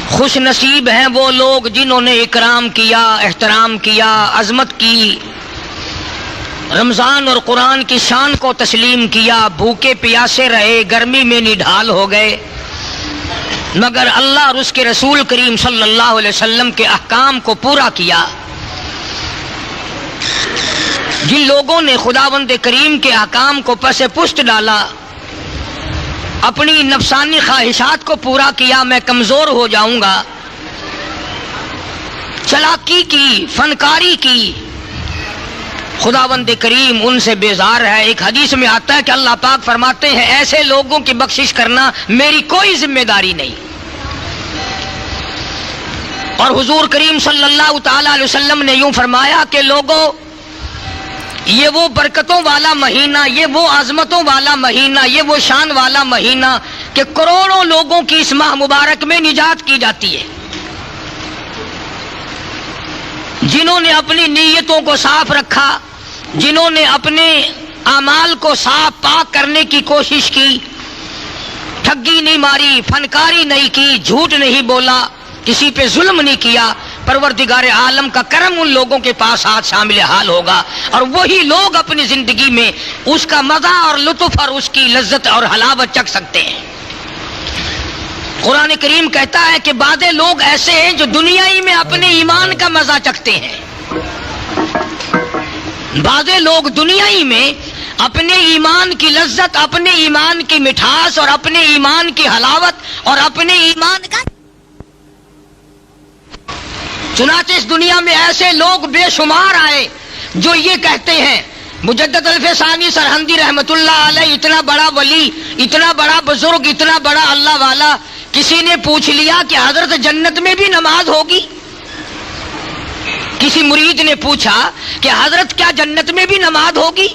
خوش نصیب ہیں وہ لوگ جنہوں نے اکرام کیا، احترام کیا، عظمت کی، رمضان اور قرآن کی شان کو تسلیم کیا، بھوکے پیاسے رہے، گرمی میں نڈھال ہو گئے، مگر اللہ اور اس کے رسول کریم صلی اللہ علیہ وسلم کے احکام کو پورا کیا۔ جن لوگوں نے خداوند کریم کے احکام کو پس پشت ڈالا، اپنی نفسانی خواہشات کو پورا کیا، میں کمزور ہو جاؤں گا، چلاکی کی، فنکاری کی، خداوند کریم ان سے بیزار ہے۔ ایک حدیث میں آتا ہے کہ اللہ پاک فرماتے ہیں ایسے لوگوں کی بخشش کرنا میری کوئی ذمہ داری نہیں۔ اور حضور کریم صلی اللہ تعالی علیہ وسلم نے یوں فرمایا کہ لوگوں، یہ وہ برکتوں والا مہینہ، یہ وہ عظمتوں والا مہینہ، یہ وہ شان والا مہینہ کہ کروڑوں لوگوں کی اس ماہ مبارک میں نجات کی جاتی ہے۔ جنہوں نے اپنی نیتوں کو صاف رکھا، جنہوں نے اپنے اعمال کو صاف پاک کرنے کی کوشش کی، ٹھگی نہیں ماری، فنکاری نہیں کی، جھوٹ نہیں بولا، کسی پہ ظلم نہیں کیا، پروردگار عالم کا کرم ان لوگوں کے پاس آج شامل حال ہوگا، اور وہی لوگ اپنی زندگی میں اس کا مزہ اور لطف اور اس کی لذت اور حلاوت چکھ سکتے ہیں۔ قرآن کریم کہتا ہے کہ بعض لوگ ایسے ہیں جو دنیا ہی میں اپنے ایمان کا مزہ چکھتے ہیں، بعض لوگ دنیا ہی میں اپنے ایمان کی لذت، اپنے ایمان کی مٹھاس اور اپنے ایمان کی حلاوت اور اپنے ایمان کا، چنانچہ اس دنیا میں ایسے لوگ بے شمار آئے جو یہ کہتے ہیں، مجدد الف ثانی سرہندی رحمت اللہ علیہ اتنا بڑا ولی، اتنا بڑا بزرگ، اتنا بڑا اللہ والا، کسی نے پوچھ لیا کہ حضرت جنت میں بھی نماز ہوگی؟ کسی مرید نے پوچھا کہ حضرت کیا جنت میں بھی نماز ہوگی؟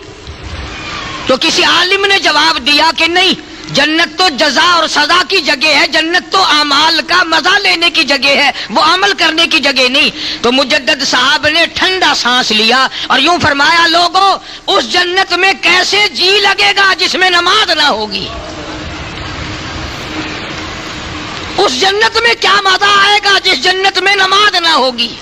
تو کسی عالم نے جواب دیا کہ نہیں، جنت تو جزا اور سزا کی جگہ ہے، جنت تو اعمال کا مزہ لینے کی جگہ ہے، وہ عمل کرنے کی جگہ نہیں۔ تو مجدد صاحب نے ٹھنڈا سانس لیا اور یوں فرمایا، لوگوں اس جنت میں کیسے جی لگے گا جس میں نماز نہ ہوگی؟ اس جنت میں کیا مزہ آئے گا جس جنت میں نماز نہ ہوگی؟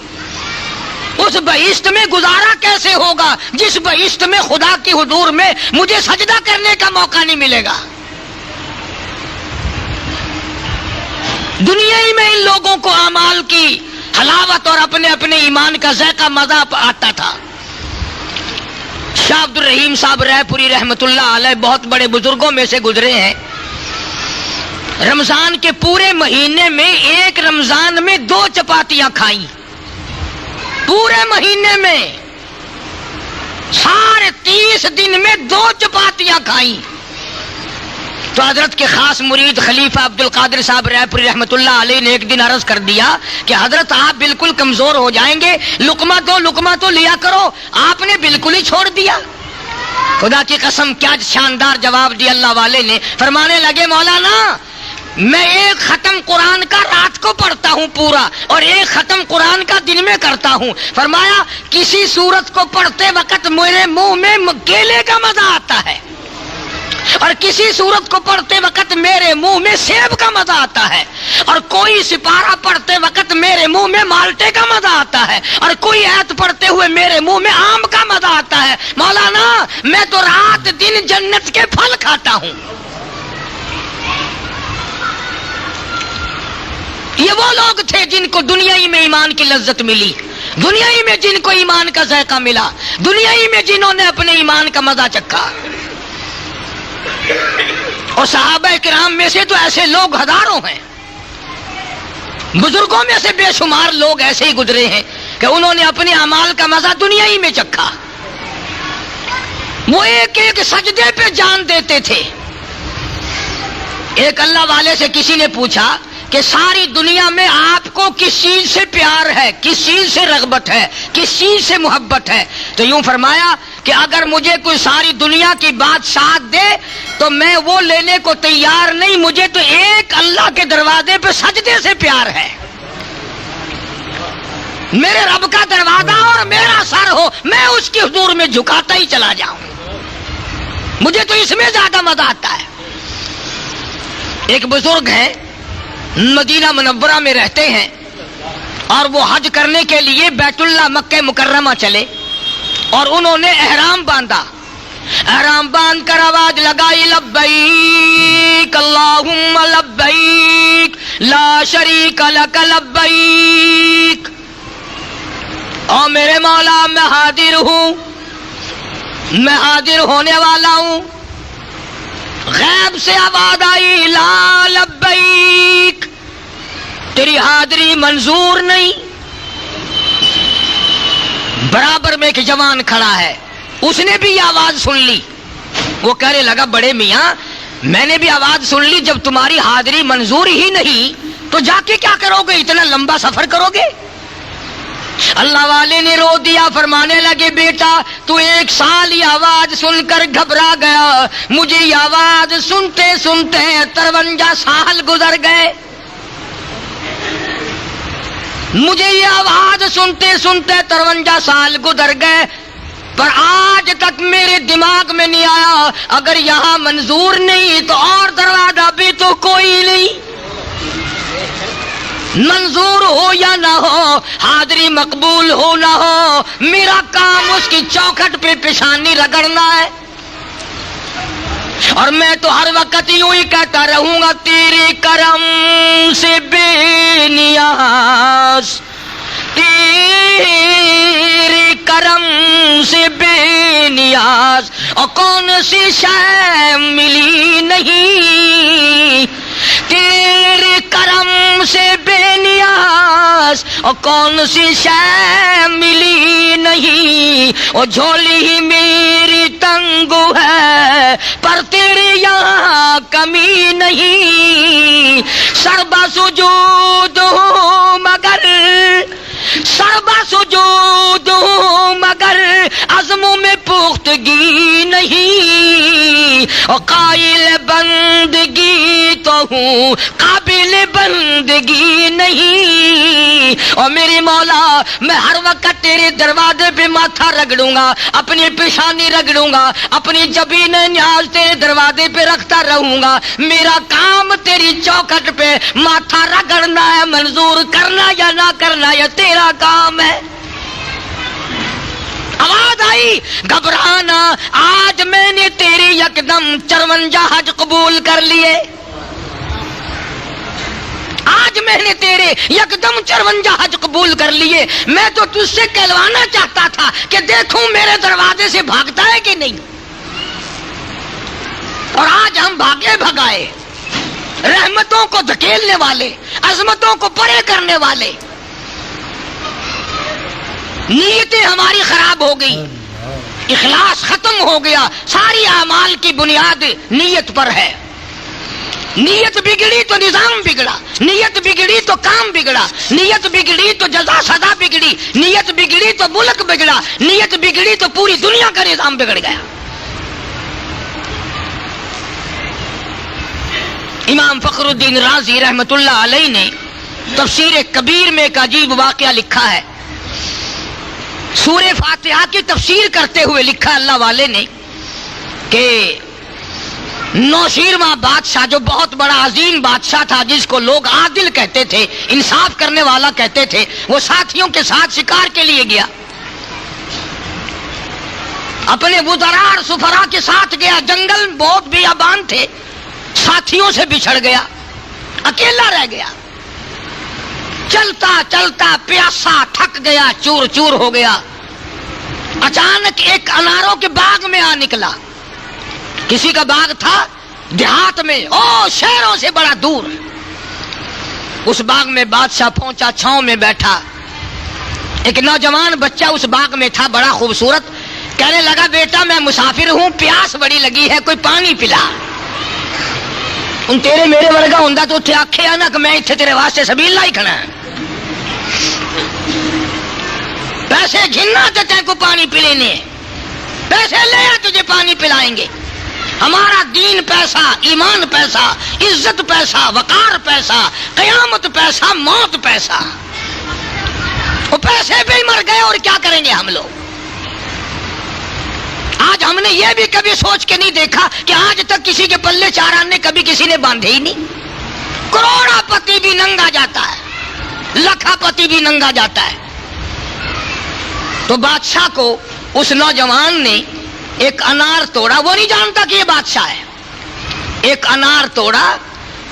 اس بہشت میں گزارا کیسے ہوگا جس بہشت میں خدا کی حضور میں مجھے سجدہ کرنے کا موقع نہیں ملے گا؟ دنیا ہی میں ان لوگوں کو اعمال کی حلاوت اور اپنے اپنے ایمان کا ذائقہ مزہ آتا تھا۔ شاہ عبد الرحیم صاحب رائے پوری رحمت اللہ علیہ بہت بڑے بزرگوں میں سے گزرے ہیں۔ رمضان کے پورے مہینے میں ایک رمضان میں 2 چپاتیاں کھائیں، پورے مہینے میں سارے 30 دن میں 2 چپاتیاں کھائیں۔ تو حضرت کے خاص مرید خلیفہ عبد القادر صاحب رائے پوری رحمت اللہ علیہ نے ایک دن عرض کر دیا کہ حضرت آپ بالکل کمزور ہو جائیں گے، لقمہ تو لیا کرو، آپ نے بالکل ہی چھوڑ دیا۔ خدا کی قسم کیا شاندار جواب دیا اللہ والے نے، فرمانے لگے مولانا میں ایک ختم قرآن کا رات کو پڑھتا ہوں پورا، اور ایک ختم قرآن کا دن میں کرتا ہوں۔ فرمایا کسی سورت کو پڑھتے وقت میرے منہ میں کیلے کا مزہ آتا ہے، اور کسی سورت کو پڑھتے وقت میرے منہ میں سیب کا مزہ آتا ہے، اور کوئی سپارہ پڑھتے وقت میرے منہ میں مالٹے کا مزہ آتا ہے، اور کوئی آیت پڑھتے ہوئے میرے منہ میں آم کا مزہ آتا ہے۔ مولانا میں تو رات دن جنت کے پھل کھاتا ہوں۔ یہ وہ لوگ تھے جن کو دنیا ہی میں ایمان کی لذت ملی، دنیا ہی میں جن کو ایمان کا ذائقہ ملا، دنیا ہی میں جنہوں نے اپنے ایمان کا مزہ چکھا۔ اور صحابہ کرام میں سے تو ایسے لوگ ہزاروں ہیں، بزرگوں میں سے بے شمار لوگ ایسے ہی گزرے ہیں کہ انہوں نے اپنے اعمال کا مزہ دنیا ہی میں چکھا۔ وہ ایک ایک سجدے پہ جان دیتے تھے۔ ایک اللہ والے سے کسی نے پوچھا کہ ساری دنیا میں آپ کو کس چیز سے پیار ہے، کس چیز سے رغبت ہے، کس چیز سے محبت ہے؟ تو یوں فرمایا کہ اگر مجھے کوئی ساری دنیا کی بات ساتھ دے تو میں وہ لینے کو تیار نہیں، مجھے تو ایک اللہ کے دروازے پہ سجدے سے پیار ہے۔ میرے رب کا دروازہ اور میرا سر ہو، میں اس کے حضور میں جھکاتا ہی چلا جاؤں، مجھے تو اس میں زیادہ مزہ آتا ہے۔ ایک بزرگ ہے مدینہ منورہ میں رہتے ہیں اور وہ حج کرنے کے لیے بیت اللہ مکہ مکرمہ چلے اور انہوں نے احرام باندھا. احرام باندھ کر آواز لگائی لبیک اللہم لبیک لا شریک لک لبیک. اور میرے مولا میں حاضر ہوں، میں حاضر ہونے والا ہوں. غیب سے آواز آئی لا لبیک، تیری حاضری منظور نہیں. برابر میں ایک جوان کھڑا ہے، اس نے بھی یہ آواز سن لی. وہ کہنے لگا بڑے میاں میں نے بھی آواز سن لی، جب تمہاری حاضری منظور ہی نہیں تو جا کے کیا کرو گے، اتنا لمبا سفر کرو گے؟ اللہ والے نے رو دیا، فرمانے لگے بیٹا تو 1 سال یہ آواز سن کر گھبرا گیا، مجھے یہ آواز سنتے سنتے 53 سال گزر گئے. مجھے یہ آواز سنتے سنتے 53 سال گزر گئے، پر آج تک میرے دماغ میں نہیں آیا اگر یہاں منظور نہیں تو اور دروازہ بھی تو کوئی نہیں. منظور ہو یا نہ ہو، حاضری مقبول ہو نہ ہو، میرا کام اس کی چوکھٹ پہ پیشانی رگڑنا ہے. اور میں تو ہر وقت یوں ہی کہتا رہوں گا تیرے کرم سے بے نیاز، تیرے کرم سے بے نیاز، اور کون سی شے ملی نہیں. تیرے کرم سے بے نیاز اور کون سی شے ملی نہیں. اور جھولی ہی میری تنگ ہے پر تیرے یہاں کمی نہیں. سربا سجود ہوں مگر، سربا سجود ہوں مگر عزموں میں پختگی نہیں. اور قائل بندگی تو ہوں قابل بندگی نہیں. اور میری مولا میں ہر وقت تیرے دروازے پہ ماتھا رگڑوں گا، اپنی پیشانی رگڑوں گا، اپنی جبین نیاز تیرے دروازے پہ رکھتا رہوں گا. میرا کام تیری چوکھٹ پہ ماتھا رگڑنا ہے، منظور کرنا یا نہ کرنا یہ تیرا کام ہے. آواز آئی گھبرانا، آج میں نے تیرے یکدم 54 حج قبول کر لیے. آج میں نے تیرے یکدم 54 حج قبول کر لیے. میں تو تجھ سے کہلوانا چاہتا تھا کہ دیکھوں میرے دروازے سے بھاگتا ہے کہ نہیں. اور آج ہم بھاگے بھگائے، رحمتوں کو دھکیلنے والے، عظمتوں کو پرے کرنے والے. نیتیں ہماری خراب ہو گئی، اخلاص ختم ہو گیا. ساری اعمال کی بنیاد نیت پر ہے. نیت بگڑی تو نظام بگڑا، نیت بگڑی تو کام بگڑا، نیت بگڑی تو جزا سزا بگڑی، نیت بگڑی تو ملک بگڑا، نیت بگڑی تو پوری دنیا کا نظام بگڑ گیا. امام فخر الدین رازی رحمت اللہ علیہ نے تفسیر کبیر میں ایک عجیب واقعہ لکھا ہے. سورہ فاتحہ کی تفسیر کرتے ہوئے لکھا اللہ والے نے کہ نوشیرواں بادشاہ جو بہت بڑا عظیم بادشاہ تھا، جس کو لوگ عادل کہتے تھے، انصاف کرنے والا کہتے تھے، وہ ساتھیوں کے ساتھ شکار کے لیے گیا. اپنے وزراء اور سفراء کے ساتھ گیا. جنگل بہت بیابان تھے، ساتھیوں سے بچھڑ گیا، اکیلا رہ گیا. چلتا چلتا پیاسا تھک گیا، چور چور ہو گیا. اچانک ایک اناروں کے باغ میں آ نکلا. کسی کا باغ تھا دیہات میں، شہروں سے بڑا دور. اس باغ میں بادشاہ پہنچا، چھاؤں میں بیٹھا. ایک نوجوان بچہ اس باغ میں تھا، بڑا خوبصورت. کہنے لگا بیٹا میں مسافر ہوں، پیاس بڑی لگی ہے، کوئی پانی پلا. تیرے میرے ورگا ہوندا تو اتنے آکھے نا کہ میں اتنے تیرے واسطے سبیل لائی کھڑا ہے. پیسے گھننا تو تین کو پانی پلانے، پیسے لے تجھے پانی پلائیں گے. ہمارا دین پیسہ، ایمان پیسہ، عزت پیسہ، وقار پیسہ، قیامت پیسہ، موت پیسہ. وہ پیسے پہ ہی مر گئے اور کیا کریں گے ہم لوگ. آج ہم نے یہ بھی کبھی سوچ کے نہیں دیکھا کہ آج تک کسی کے پلے 4 آنے کبھی کسی نے باندھے ہی نہیں. کروڑا پتی بھی ننگا جاتا ہے، لکھا پتی بھی ننگا جاتا ہے۔ تو بادشاہ کو اس نوجوان نے ایک انار توڑا، وہ نہیں جانتا کہ یہ بادشاہ ہے، ایک انار توڑا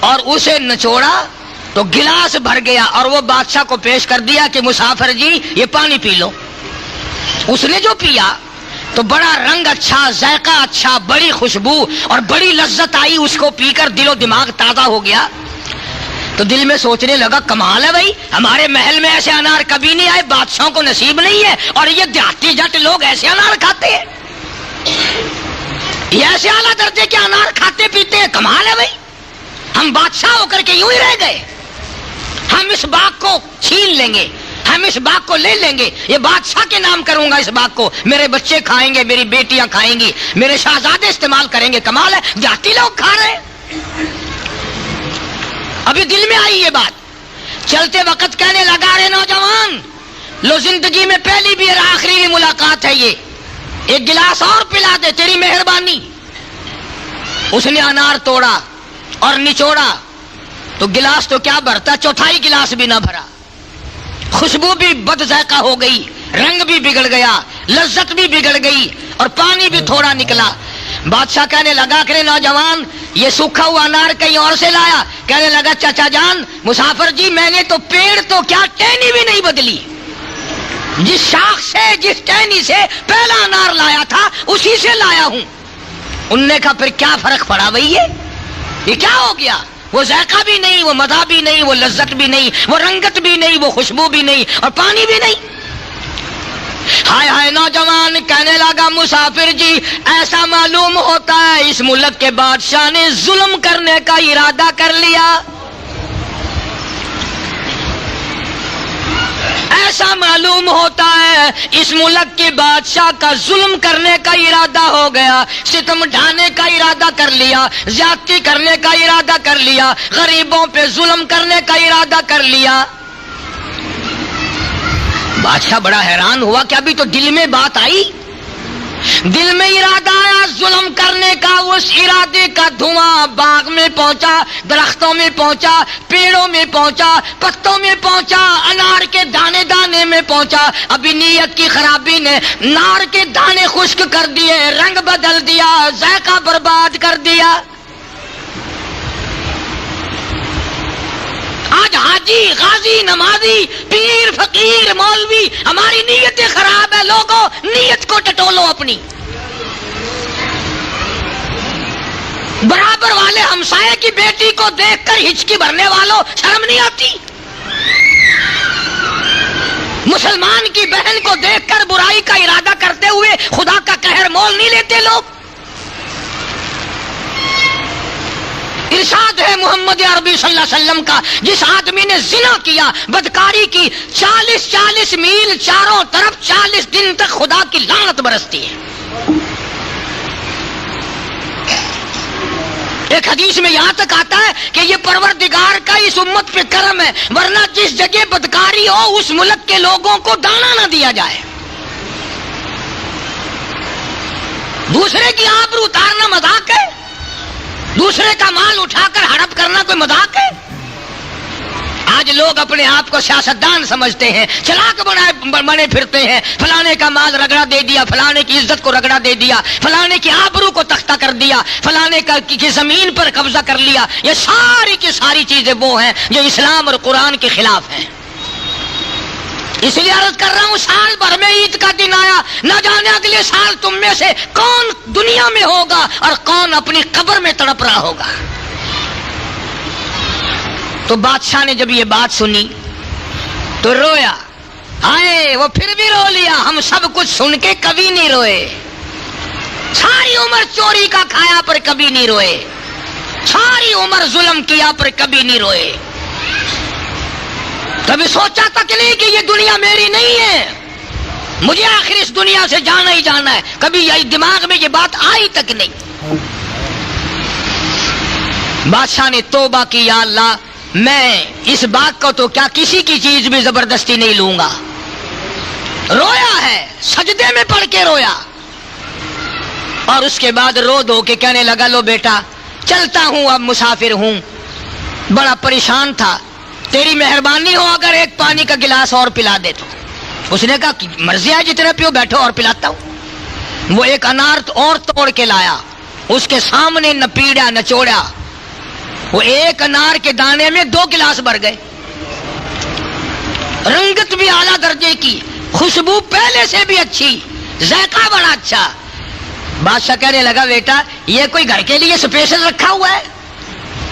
اور اسے نچوڑا تو گلاس بھر گیا اور وہ بادشاہ کو پیش کر دیا کہ مسافر جی یہ پانی پی لو۔ اس نے جو پیا تو بڑا رنگ اچھا، ذائقہ اچھا، بڑی خوشبو اور بڑی لذت آئی، اس کو پی کر دل و دماغ تازہ ہو گیا۔ تو دل میں سوچنے لگا کمال ہے بھائی، ہمارے محل میں ایسے انار کبھی نہیں آئے، بادشاہوں کو نصیب نہیں ہے، اور یہ دیہاتی جٹ لوگ ایسے انار کھاتے ہیں، یہ ایسے اعلیٰ درجے کے انار کھاتے پیتے ہیں، کمال ہے بھائی، ہم بادشاہ ہو کر کے یوں ہی رہ گئے، ہم اس باغ کو چھین لیں گے، ہم اس باغ کو لے لیں گے، یہ بادشاہ کے نام کروں گا اس باغ کو، میرے بچے کھائیں گے، میری بیٹیاں کھائیں گی، میرے شہزادے استعمال کریں گے، کمال ہے، دیہاتی لوگ کھا رہے ہیں۔ ابھی دل میں آئی یہ بات، چلتے وقت کہنے لگا رے نوجوان، لو زندگی میں پہلی بھی اور آخری ملاقات ہے، یہ ایک گلاس اور پلا دے، تیری مہربانی۔ اس نے انار توڑا اور نچوڑا تو گلاس تو کیا بھرتا، چوتھائی گلاس بھی نہ بھرا، خوشبو بھی بد ذائقہ ہو گئی، رنگ بھی بگڑ گیا، لذت بھی بگڑ گئی اور پانی بھی تھوڑا نکلا۔ بادشاہ کہنے لگا کہ نوجوان یہ سوکھا ہوا انار کہیں اور سے لایا؟ کہنے لگا چچا جان مسافر جی میں نے تو پیڑ تو کیا ٹہنی بھی نہیں بدلی، جس شاخ سے جس ٹہنی سے پہلا انار لایا تھا اسی سے لایا ہوں۔ انہوں نے کہا پھر کیا فرق پڑا بھائی، یہ کیا ہو گیا؟ وہ ذائقہ بھی نہیں، وہ مزہ بھی نہیں، وہ لذت بھی نہیں، وہ رنگت بھی نہیں، وہ خوشبو بھی نہیں اور پانی بھی نہیں۔ ہائے ہائے نوجوان کہنے لگا مسافر جی ایسا معلوم ہوتا ہے اس ملک کے بادشاہ نے ظلم کرنے کا ارادہ کر لیا، ایسا معلوم ہوتا ہے اس ملک کے بادشاہ کا ظلم کرنے کا ارادہ ہو گیا، ستم ڈھانے کا ارادہ کر لیا، زیادتی کرنے کا ارادہ کر لیا، غریبوں پہ ظلم کرنے کا ارادہ کر لیا۔ بادشاہ بڑا حیران ہوا کہ ابھی تو دل میں بات آئی، دل میں ارادہ آیا ظلم کرنے کا، اس ارادے کا دھواں باغ میں پہنچا، درختوں میں پہنچا، پیڑوں میں پہنچا، پتوں میں پہنچا، انار کے دانے دانے میں پہنچا۔ ابھی نیت کی خرابی نے انار کے دانے خشک کر دیے، رنگ بدل دیا، ذائقہ برباد کر دیا۔ آج حاجی غازی نمازی پیر فقیر مولوی ہماری نیتیں خراب ہے، لوگوں نیت کو ٹٹولو اپنی۔ برابر والے ہمسائے کی بیٹی کو دیکھ کر ہچکی بھرنے والوں شرم نہیں آتی؟ مسلمان کی بہن کو دیکھ کر برائی کا ارادہ کرتے ہوئے خدا کا قہر مول نہیں لیتے لوگ؟ ارشاد ہے محمد عربی صلی اللہ علیہ وسلم کا، جس آدمی نے زنا کیا، بدکاری کی، 40 میل چاروں طرف 40 دن تک خدا کی لعنت برستی ہے۔ ایک حدیث میں یہاں تک آتا ہے کہ یہ پروردگار کا اس امت پہ کرم ہے، ورنہ جس جگہ بدکاری ہو اس ملک کے لوگوں کو دانا نہ دیا جائے۔ دوسرے کی آبرو اتارنا مذاق ہے؟ دوسرے کا مال اٹھا کر ہڑپ کرنا کوئی مذاق ہے؟ آج لوگ اپنے آپ کو سیاستدان سمجھتے ہیں، چلاک بنے پھرتے ہیں، فلانے کا مال رگڑا دے دیا، فلانے کی عزت کو رگڑا دے دیا، فلانے کی آبرو کو تختہ کر دیا، فلانے کی زمین پر قبضہ کر لیا۔ یہ ساری کی ساری چیزیں وہ ہیں جو اسلام اور قرآن کے خلاف ہیں۔ اس لیے عرض کر رہا ہوں سال بھر میں عید کا دن آیا، نہ جانے اگلے سال تم میں سے کون دنیا میں ہوگا اور کون اپنی قبر میں تڑپ رہا ہوگا۔ تو بادشاہ نے جب یہ بات سنی تو رویا، ہائے وہ پھر بھی رو لیا، ہم سب کچھ سن کے کبھی نہیں روئے، ساری عمر چوری کا کھایا پر کبھی نہیں روئے، ساری عمر ظلم کیا پر کبھی نہیں روئے، کبھی سوچا تک نہیں کہ یہ دنیا میری نہیں ہے، مجھے آخر اس دنیا سے جانا ہی جانا ہے، کبھی یہ دماغ میں یہ بات آئی تک نہیں۔ بادشاہ نے توبہ کی، یا اللہ میں اس باغ کو تو کیا کسی کی چیز بھی زبردستی نہیں لوں گا۔ رویا ہے، سجدے میں پڑھ کے رویا، اور اس کے بعد رو دھو کے کہنے لگا لو بیٹا چلتا ہوں، اب مسافر ہوں، بڑا پریشان تھا، تیری مہربانی ہو اگر ایک پانی کا گلاس اور پلا دے تو۔ اس نے کہا کہ مرضی ہے جتنے پیو، بیٹھو اور پلاتا ہوں۔ وہ ایک انار اور توڑ کے لایا، اس کے سامنے نہ پیڑا نہ چوڑا، وہ ایک انار کے دانے میں 2 گلاس بھر گئے، رنگت بھی اعلیٰ درجے کی، خوشبو پہلے سے بھی اچھی، ذائقہ بڑا اچھا۔ بادشاہ کہنے لگا بیٹا یہ کوئی گھر کے لیے اسپیشل رکھا ہوا ہے؟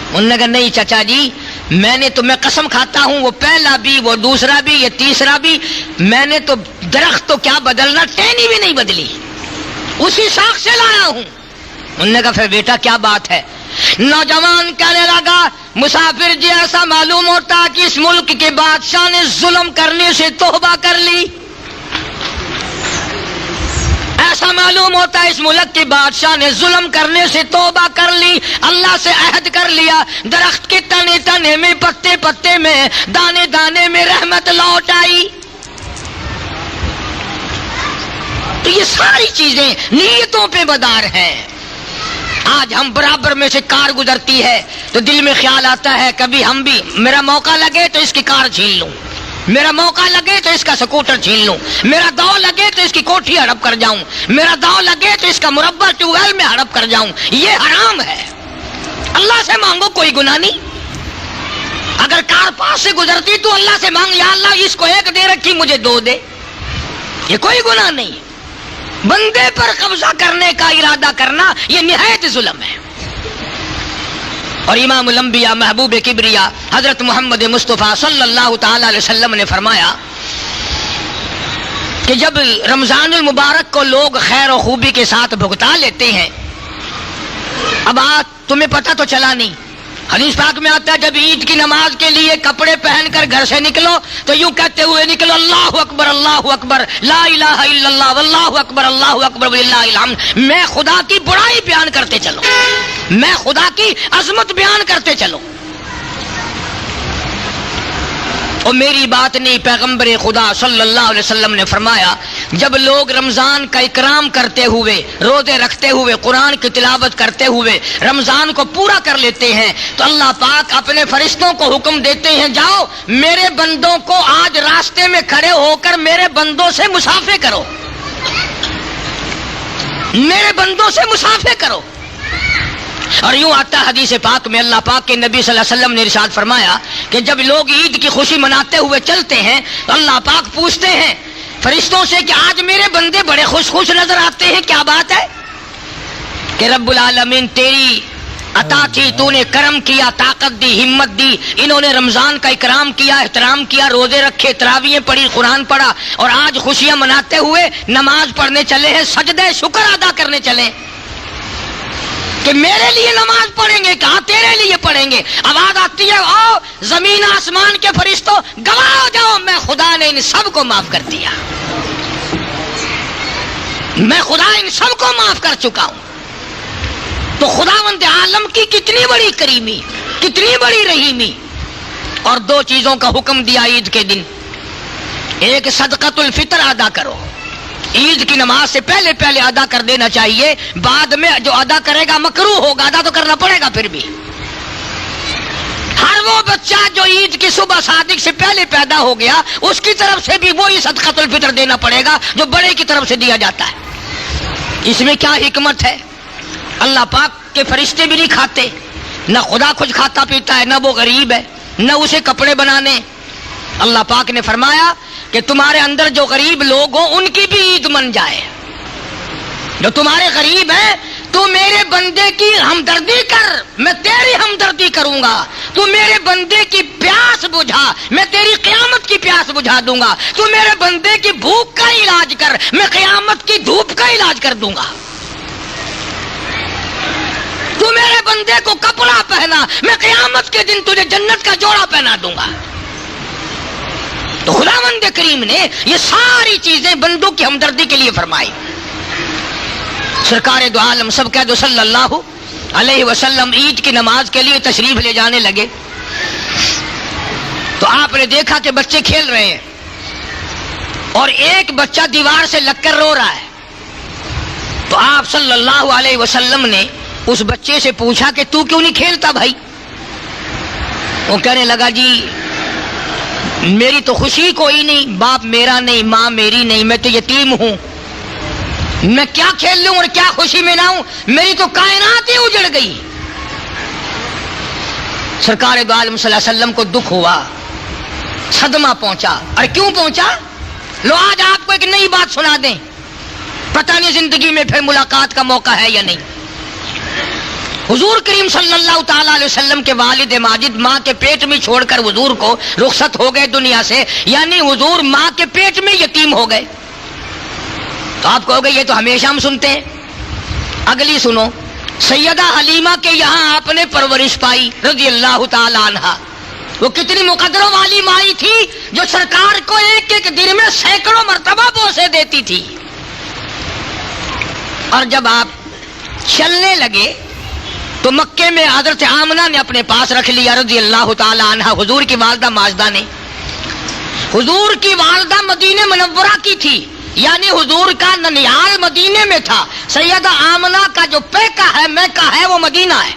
انہوں نے کہا نہیں چچا جی، میں نے تمہیں قسم کھاتا ہوں، وہ پہلا بھی، وہ دوسرا بھی، یہ تیسرا بھی، میں نے تو درخت تو کیا بدلنا، ٹہنی بھی نہیں بدلی، اسی شاخ سے لایا ہوں۔ انہوں نے کہا پھر بیٹا کیا بات ہے؟ نوجوان کہنے لگا مسافر جی ایسا معلوم ہوتا کہ اس ملک کے بادشاہ نے ظلم کرنے سے توبہ کر لی، ایسا معلوم ہوتا ہے اس ملک کے بادشاہ نے ظلم کرنے سے توبہ کر لی، اللہ سے عہد کر لیا، درخت کے تنے تنے میں، پتے پتے میں، دانے دانے میں رحمت لوٹ آئی۔ تو یہ ساری چیزیں نیتوں پہ مدار ہیں۔ آج ہم برابر میں سے کار گزرتی ہے تو دل میں خیال آتا ہے کبھی ہم بھی، میرا موقع لگے تو اس کی کار چھین لوں، میرا موقع لگے تو اس کا سکوٹر چھین لوں، میرا داؤ لگے تو اس کی کوٹھی ہڑپ کر جاؤں، میرا داؤ لگے تو اس کا مربع ٹیوب ویل میں ہڑپ کر جاؤں۔ یہ حرام ہے، اللہ سے مانگو، کوئی گناہ نہیں۔ اگر کار پاس سے گزرتی تو اللہ سے مانگ، یا اللہ اس کو 1 دے رکھی مجھے 2 دے، یہ کوئی گناہ نہیں۔ بندے پر قبضہ کرنے کا ارادہ کرنا یہ نہایت ظلم ہے۔ اور امام الانبیاء محبوب کبریا حضرت محمد مصطفیٰ صلی اللہ تعالی علیہ وسلم نے فرمایا کہ جب رمضان المبارک کو لوگ خیر و خوبی کے ساتھ بھگتا لیتے ہیں، اب تمہیں پتہ تو چلا نہیں، حدیث پاک میں آتا ہے جب عید کی نماز کے لیے کپڑے پہن کر گھر سے نکلو تو یوں کہتے ہوئے نکلو اللہ اکبر لا الہ الا اللہ واللہ اکبر وللہ الحمد، میں خدا کی بڑائی بیان کرتے چلو، میں خدا کی عظمت بیان کرتے چلو۔ اور میری بات نہیں، پیغمبر خدا صلی اللہ علیہ وسلم نے فرمایا جب لوگ رمضان کا اکرام کرتے ہوئے، روزے رکھتے ہوئے، قرآن کی تلاوت کرتے ہوئے رمضان کو پورا کر لیتے ہیں تو اللہ پاک اپنے فرشتوں کو حکم دیتے ہیں جاؤ میرے بندوں کو آج راستے میں کھڑے ہو کر میرے بندوں سے مسافے کرو، میرے بندوں سے مسافے کرو۔ اور یوں آتا ہے حدیث پاک میں، اللہ پاک کے نبی صلی اللہ علیہ وسلم نے ارشاد فرمایا کہ جب لوگ عید کی خوشی مناتے ہوئے چلتے ہیں تو اللہ پاک پوچھتے ہیں فرشتوں سے کہ آج میرے بندے بڑے خوش خوش نظر آتے ہیں، کیا بات ہے؟ کہ رب العالمین تیری عطا تھی، تو نے کرم کیا، طاقت دی، ہمت دی، انہوں نے رمضان کا اکرام کیا، احترام کیا، روزے رکھے، تراویحیں پڑھی، قرآن پڑھا، اور آج خوشیاں مناتے ہوئے نماز پڑھنے چلے ہیں، سجدہ شکر ادا کرنے چلے کہ میرے لیے نماز پڑھیں گے، کہاں تیرے لیے پڑھیں گے۔ آواز آتی ہے آؤ زمین آسمان کے فرشتوں گواہ ہو جاؤ میں خدا نے ان سب کو معاف کر دیا، میں خدا ان سب کو معاف کر چکا ہوں۔ تو خداوند عالم کی کتنی بڑی کریمی، کتنی بڑی رحیمی۔ اور 2 چیزوں کا حکم دیا عید کے دن، ایک صدقۃ الفطر ادا کرو، عید کی نماز سے پہلے ادا کر دینا چاہیے، بعد میں جو ادا کرے گا مکروہ ہوگا، ادا تو کرنا پڑے گا پھر بھی۔ ہر وہ بچہ جو عید کی صبح صادق سے پہلے پیدا ہو گیا اس کی طرف سے بھی وہی صدقۃ الفطر دینا پڑے گا جو بڑے کی طرف سے دیا جاتا ہے۔ اس میں کیا حکمت ہے؟ اللہ پاک کے فرشتے بھی نہیں کھاتے، نہ خدا کچھ کھاتا پیتا ہے، نہ وہ غریب ہے، نہ اسے کپڑے بنانے۔ اللہ پاک نے فرمایا کہ تمہارے اندر جو غریب لوگ ہوں ان کی بھی عید من جائے، جو تمہارے غریب ہیں تو میرے بندے کی ہمدردی کر، میں تیری ہمدردی کروں گا، تو میرے بندے کی پیاس بجھا، میں تیری قیامت کی پیاس بجھا دوں گا، تو میرے بندے کی بھوک کا علاج کر، میں قیامت کی دھوپ کا علاج کر دوں گا، تو میرے بندے کو کپڑا پہنا، میں قیامت کے دن تجھے جنت کا جوڑا پہنا دوں گا۔ تو خداوند کریم نے یہ ساری چیزیں بندوں کی ہمدردی کے لیے فرمائی۔ سرکار دو عالم سب کہہ دو صلی اللہ علیہ وسلم عید کی نماز کے لیے تشریف لے جانے لگے تو آپ نے دیکھا کہ بچے کھیل رہے ہیں اور ایک بچہ دیوار سے لگ کر رو رہا ہے، تو آپ صلی اللہ علیہ وسلم نے اس بچے سے پوچھا کہ تو کیوں نہیں کھیلتا بھائی؟ وہ کہنے لگا جی میری تو خوشی کوئی نہیں، باپ میرا نہیں، ماں میری نہیں، میں تو یتیم ہوں، میں کیا کھیل لوں اور کیا خوشی مناؤں، میری تو کائنات ہی اجڑ گئی۔ سرکار دو عالم صلی اللہ علیہ وسلم کو دکھ ہوا، صدمہ پہنچا۔ اور کیوں پہنچا؟ لو آج آپ کو ایک نئی بات سنا دیں، پتہ نہیں زندگی میں پھر ملاقات کا موقع ہے یا نہیں۔ حضور کریم صلی اللہ تعالی علیہ وسلم کے والد ماجد ماں کے پیٹ میں چھوڑ کر حضور کو رخصت ہو گئے دنیا سے، یعنی حضور ماں کے پیٹ میں یتیم ہو گئے۔ تو آپ کہو گے یہ تو ہمیشہ ہم سنتے ہیں، اگلی سنو۔ سیدہ حلیمہ کے یہاں آپ نے پرورش پائی رضی اللہ تعالی عنہا۔ وہ کتنی مقدروں والی مائی تھی جو سرکار کو ایک ایک دن میں سینکڑوں مرتبہ بوسے دیتی تھی۔ اور جب آپ چلنے لگے تو مکے میں حضرت آمنہ نے اپنے پاس رکھ لیا رضی اللہ تعالی عنہا، حضور کی والدہ ماجدہ نے۔ حضور کی والدہ مدینہ منورہ کی تھی، یعنی حضور کا ننیال مدینے میں تھا۔ سیدہ آمنہ کا جو پیکا ہے میکہ ہے وہ مدینہ ہے،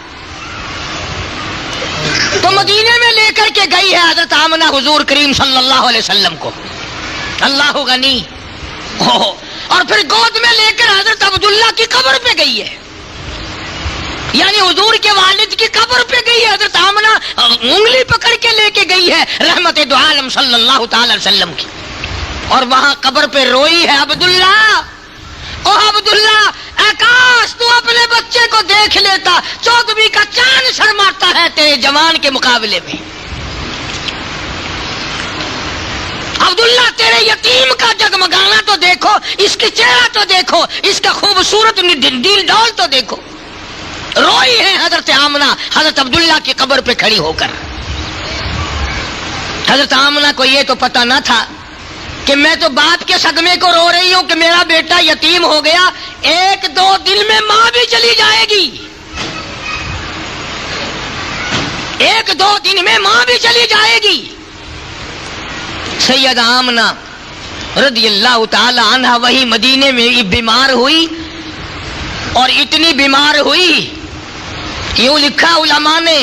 تو مدینے میں لے کر کے گئی ہے حضرت آمنہ حضور کریم صلی اللہ علیہ وسلم کو، اللہ غنی۔ اور پھر گود میں لے کر حضرت عبداللہ کی قبر پہ گئی ہے، یعنی حضور کے والد کی قبر پہ گئی ہے حضرت آمنہ، انگلی پکڑ کے لے کے گئی ہے رحمت دو عالم صلی اللہ تعالی علیہ وسلم کی، اور وہاں قبر پہ روئی ہے عبداللہ، او عبداللہ، اے کاش تو اپنے بچے کو دیکھ لیتا، 14ویں کا چاند شرماتا ہے تیرے جوان کے مقابلے میں۔ عبداللہ تیرے یتیم کا جگمگانا تو دیکھو، اس کی چہرہ تو دیکھو، اس کا خوبصورت دل ڈول تو دیکھو۔ روئی ہے حضرت آمنہ حضرت عبداللہ کی قبر پہ کھڑی ہو کر۔ حضرت آمنہ کو یہ تو پتہ نہ تھا کہ میں تو باپ کے صدمے کو رو رہی ہوں کہ میرا بیٹا یتیم ہو گیا، ایک دو دن میں ماں بھی چلی جائے گی، ایک دو دن میں ماں بھی چلی جائے گی۔ سیدہ آمنہ رضی اللہ تعالی عنہ وہی مدینے میں بیمار ہوئی، اور اتنی بیمار ہوئی، یوں لکھا علماء نے،